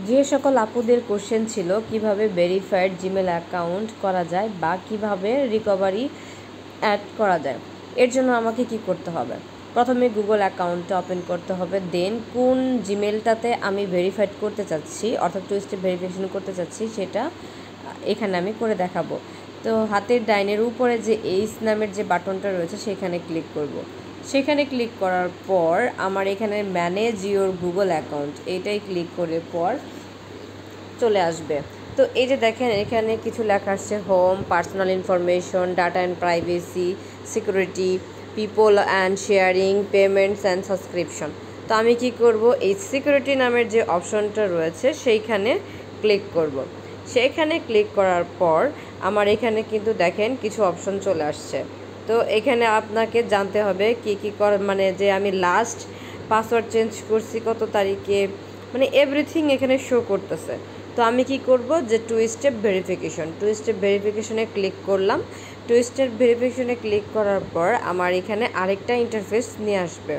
যে সকল আপুদের কোশ্চেন ছিল কিভাবে ভেরিফাইড জিমেল অ্যাকাউন্ট করা যায় বা কিভাবে রিকভারি অ্যাড করা যায়, এর জন্য আমাকে কি করতে হবে? প্রথমে গুগল অ্যাকাউন্টটা ওপেন করতে হবে, দেন কোন জিমেলটাতে আমি ভেরিফাইড করতে চাচ্ছি অর্থাৎ 2 স্টেপ ভেরিফিকেশন করতে চাচ্ছি সেটা এখানে আমি করে দেখাবো। তো হাতের ডাইনের উপরে যে এইচ নামের যে বাটনটা রয়েছে সেখানে ক্লিক করব। সেখানে ক্লিক করার পর আমার এখানে ম্যানেজ ইওর গুগল অ্যাকাউন্ট এইটাই ক্লিক করে পর চলে আসবে। তো এই যে দেখেন এখানে কিছু লেখা আসছে home, personal information, data and privacy, security, people and sharing, payments and subscription. তো আমি কি করব, এই সিকিউরিটি নামের যে অপশনটা রয়েছে সেইখানে ক্লিক করব। সেইখানে ক্লিক করার পর আমার এখানে কিন্তু দেখেন কিছু অপশন চলে আসছে। তো এখানে আপনাকে জানতে হবে কি কি মানে যে আমি লাস্ট পাসওয়ার্ড চেঞ্জ করছি কত তারিখে, মানে এভরিথিং এখানে শো করতেছে। তো আমি কি করব যে 2 স্টেপ ভেরিফিকেশনে ক্লিক করলাম। 2 স্টেপ ভেরিফিকেশনে ক্লিক করার পর আমার এখানে আরেকটা ইন্টারফেস নিয়ে আসবে।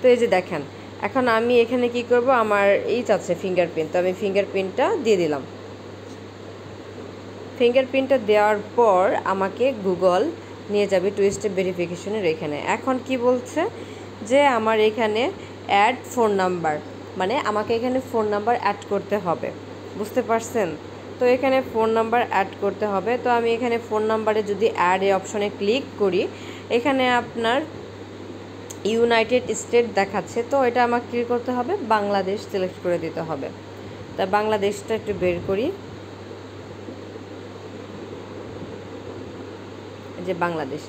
তো এই যে দেখেন এখন আমি এখানে কি করব, আমার এই চাচ্ছে ফিঙ্গারপ্রিন্ট, তো আমি ফিঙ্গারপ্রিন্টটা দিয়ে দিলাম। ফিঙ্গারপ্রিন্টটা দেওয়ার পর আমাকে গুগল নিয়ে যাবে 2 স্টেপ ভেরিফিকেশনের এখানে। এখন কি বলছে যে আমার এখানে অ্যাড ফোন নাম্বার, মানে আমাকে এখানে ফোন নাম্বার অ্যাড করতে হবে, বুঝতে পারছেন? তো এখানে ফোন নাম্বার অ্যাড করতে হবে। তো আমি এখানে ফোন নাম্বারে যদি অ্যাড এই অপশনে ক্লিক করি, এখানে আপনার ইউনাইটেড স্টেট দেখাচ্ছে, তো এটা আমাকে কী করতে হবে, বাংলাদেশ সিলেক্ট করে দিতে হবে। তা বাংলাদেশটা একটু বের করি, যে বাংলাদেশ।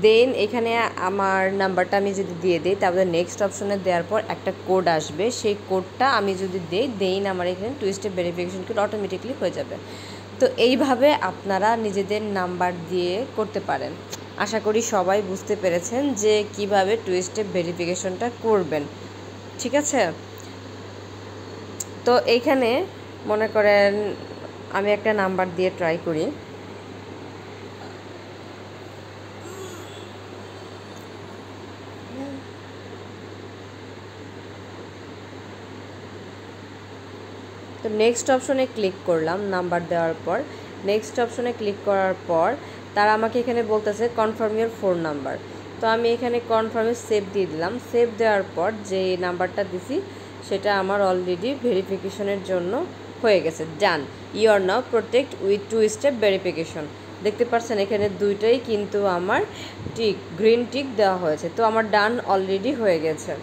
দেন এখানে আমার নাম্বারটা আমি যদি দিয়ে দিই, তারপরে নেক্সট অপশনে দেওয়ার পর একটা কোড আসবে, সেই কোডটা আমি যদি দিই, দেন আমার এখানে 2 স্টেপ ভেরিফিকেশন কোড অটোমেটিকলি হয়ে যাবে। তো এইভাবে আপনারা নিজেদের নাম্বার দিয়ে করতে পারেন। আশা করি সবাই বুঝতে পেরেছেন যে কিভাবে 2 স্টেপ ভেরিফিকেশনটা করবেন, ঠিক আছে? তো এইখানে মনে করেন আমি একটা নাম্বার দিয়ে ট্রাই করি। তো নেক্সট অপশনে ক্লিক করলাম নাম্বার দেওয়ার পর। নেক্সট অপশনে ক্লিক করার পর তারা আমাকে এখানে বলতেছে কনফার্ম ইওর ফোন নাম্বার। তো আমি এখানে কনফার্মে সেভ দিয়ে দিলাম। সেভ দেওয়ার পর যে নাম্বারটা দিছি সেটা আমার অলরেডি ভেরিফিকেশনের জন্য হয়ে গেছে। Done, you are now protect with 2 step verification. দেখতে পাচ্ছেন এখানে দুইটাই কিন্তু আমার টিক, গ্রিন টিক দেওয়া হয়েছে। তো আমার ডান অলরেডি হয়ে গেছে।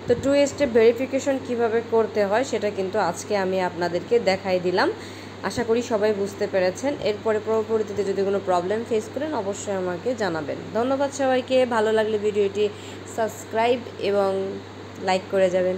তো 2 স্টেপ ভেরিফিকেশন কিভাবে করতে হয় সেটা কিন্তু আজকে আমি আপনাদেরকে দেখাই দিলাম। আশা করি সবাই বুঝতে পেরেছেন। এরপরে পরবর্তীতে যদি কোনো প্রবলেম ফেস করেন অবশ্যই আমাকে জানাবেন। ধন্যবাদ সবাইকে। ভালো লাগলে ভিডিওটি সাবস্ক্রাইব এবং লাইক করে যাবেন।